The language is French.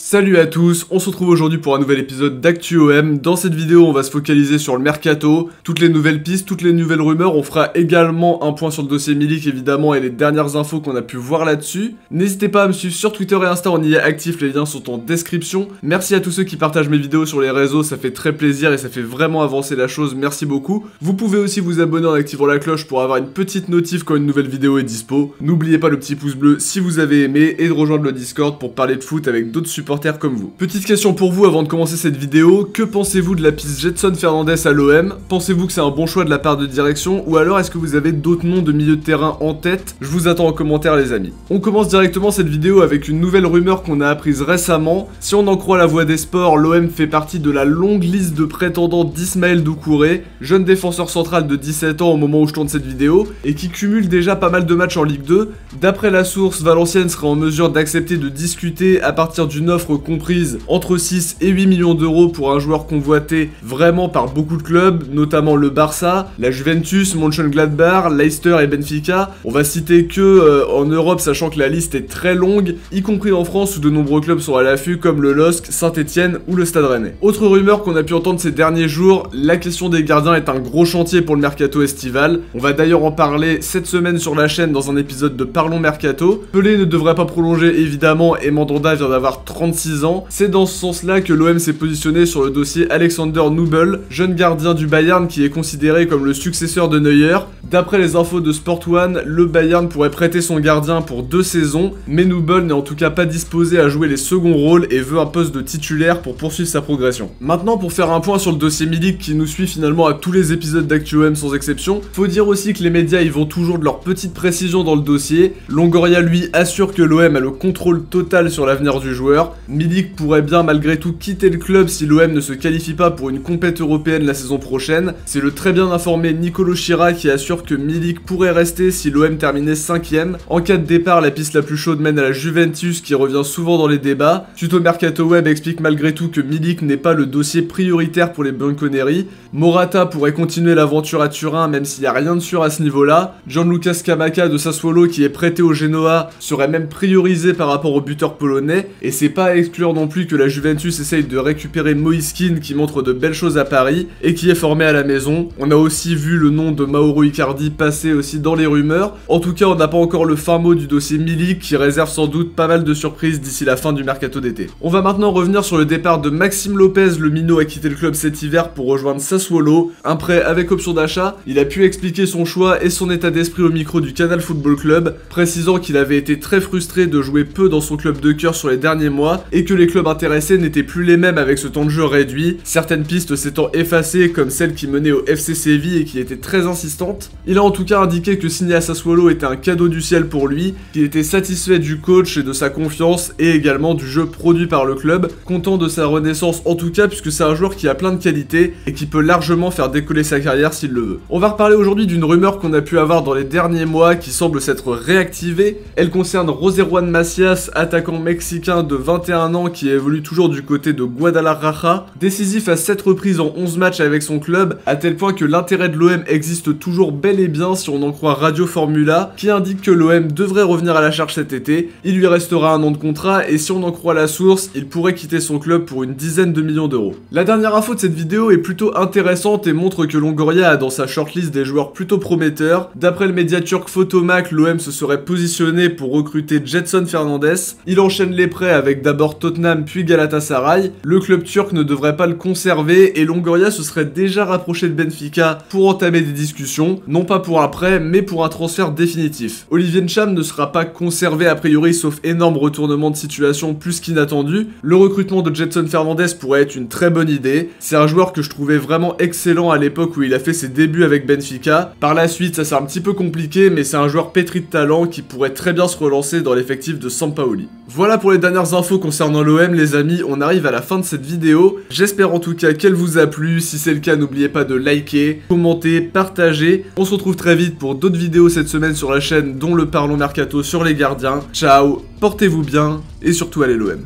Salut à tous, on se retrouve aujourd'hui pour un nouvel épisode d'ActuOM. Dans cette vidéo, on va se focaliser sur le mercato, toutes les nouvelles pistes, toutes les nouvelles rumeurs. On fera également un point sur le dossier Milik évidemment et les dernières infos qu'on a pu voir là-dessus. N'hésitez pas à me suivre sur Twitter et Insta, on y est actif, les liens sont en description. Merci à tous ceux qui partagent mes vidéos sur les réseaux, ça fait très plaisir et ça fait vraiment avancer la chose, merci beaucoup. Vous pouvez aussi vous abonner en activant la cloche pour avoir une petite notif quand une nouvelle vidéo est dispo. N'oubliez pas le petit pouce bleu si vous avez aimé et de rejoindre le Discord pour parler de foot avec d'autres supporters comme vous. Petite question pour vous avant de commencer cette vidéo, que pensez-vous de la piste Gedson Fernandes à l'OM? Pensez-vous que c'est un bon choix de la part de direction ou alors est-ce que vous avez d'autres noms de milieu de terrain en tête? Je vous attends en commentaire les amis. On commence directement cette vidéo avec une nouvelle rumeur qu'on a apprise récemment. Si on en croit la voix des sports, l'OM fait partie de la longue liste de prétendants d'Ismaël Doucouré, jeune défenseur central de 17 ans au moment où je tourne cette vidéo et qui cumule déjà pas mal de matchs en Ligue 2. D'après la source, Valenciennes serait en mesure d'accepter de discuter à partir d'une offre comprise entre 6 et 8 millions d'euros pour un joueur convoité vraiment par beaucoup de clubs, notamment le Barça, la Juventus, Mönchengladbach, Leicester et Benfica. On va citer que en Europe, sachant que la liste est très longue, y compris en France où de nombreux clubs sont à l'affût comme le LOSC, Saint-Etienne ou le Stade Rennais. Autre rumeur qu'on a pu entendre ces derniers jours, la question des gardiens est un gros chantier pour le mercato estival. On va d'ailleurs en parler cette semaine sur la chaîne dans un épisode de Parlons Mercato. Pelé ne devrait pas prolonger évidemment et Mandanda vient d'avoir 36 ans. C'est dans ce sens-là que l'OM s'est positionné sur le dossier Alexander Nübel, jeune gardien du Bayern qui est considéré comme le successeur de Neuer. D'après les infos de Sport One, le Bayern pourrait prêter son gardien pour 2 saisons, mais Nübel n'est en tout cas pas disposé à jouer les seconds rôles et veut un poste de titulaire pour poursuivre sa progression. Maintenant, pour faire un point sur le dossier Milik qui nous suit finalement à tous les épisodes d'ActuOM sans exception, faut dire aussi que les médias y vont toujours de leur petite précision dans le dossier. Longoria lui assure que l'OM a le contrôle total sur l'avenir du joueur. Milik pourrait bien malgré tout quitter le club si l'OM ne se qualifie pas pour une compète européenne la saison prochaine. C'est le très bien informé Nicolo Schira qui assure que Milik pourrait rester si l'OM terminait 5ème. En cas de départ, la piste la plus chaude mène à la Juventus qui revient souvent dans les débats. Tuto Mercato Web explique malgré tout que Milik n'est pas le dossier prioritaire pour les Bianconeri. Morata pourrait continuer l'aventure à Turin même s'il n'y a rien de sûr à ce niveau-là. Gianluca Scamacca de Sassuolo qui est prêté au Genoa serait même priorisé par rapport au buteur polonais et c'est pas à exclure non plus que la Juventus essaye de récupérer Moïse Kean qui montre de belles choses à Paris et qui est formé à la maison. On a aussi vu le nom de Mauro Icardi passer aussi dans les rumeurs. En tout cas, on n'a pas encore le fin mot du dossier Milik qui réserve sans doute pas mal de surprises d'ici la fin du mercato d'été. On va maintenant revenir sur le départ de Maxime Lopez. Le minot a quitté le club cet hiver pour rejoindre Sassuolo. Un prêt avec option d'achat. Il a pu expliquer son choix et son état d'esprit au micro du Canal Football Club, précisant qu'il avait été très frustré de jouer peu dans son club de cœur sur les derniers mois et que les clubs intéressés n'étaient plus les mêmes avec ce temps de jeu réduit, certaines pistes s'étant effacées comme celle qui menait au FC Séville et qui était très insistante. Il a en tout cas indiqué que signer à Sassuolo était un cadeau du ciel pour lui, qu'il était satisfait du coach et de sa confiance et également du jeu produit par le club, content de sa renaissance en tout cas puisque c'est un joueur qui a plein de qualités et qui peut largement faire décoller sa carrière s'il le veut. On va reparler aujourd'hui d'une rumeur qu'on a pu avoir dans les derniers mois qui semble s'être réactivée. Elle concerne José Juan Macias, attaquant mexicain de 21 ans qui évolue toujours du côté de Guadalajara, décisif à 7 reprises en 11 matchs avec son club, à tel point que l'intérêt de l'OM existe toujours bel et bien si on en croit Radio Formula, qui indique que l'OM devrait revenir à la charge cet été. Il lui restera un an de contrat et si on en croit la source, il pourrait quitter son club pour une dizaine de millions d'euros. La dernière info de cette vidéo est plutôt intéressante et montre que Longoria a dans sa shortlist des joueurs plutôt prometteurs. D'après le média turc Photomac, l'OM se serait positionné pour recruter Gedson Fernandes. Il enchaîne les prêts avec d'abord Tottenham puis Galatasaray. Le club turc ne devrait pas le conserver et Longoria se serait déjà rapproché de Benfica pour entamer des discussions, non pas pour un prêt mais pour un transfert définitif. Olivier Ncham ne sera pas conservé a priori sauf énorme retournement de situation plus qu'inattendu. Le recrutement de Gedson Fernandes pourrait être une très bonne idée. C'est un joueur que je trouvais vraiment excellent à l'époque où il a fait ses débuts avec Benfica. Par la suite ça s'est un petit peu compliqué mais c'est un joueur pétri de talent qui pourrait très bien se relancer dans l'effectif de Sampaoli. Voilà pour les dernières infos concernant l'OM les amis, on arrive à la fin de cette vidéo. J'espère en tout cas qu'elle vous a plu, si c'est le cas n'oubliez pas de liker, commenter, partager. On se retrouve très vite pour d'autres vidéos cette semaine sur la chaîne dont le Parlons Mercato sur les gardiens. Ciao, portez-vous bien et surtout allez l'OM.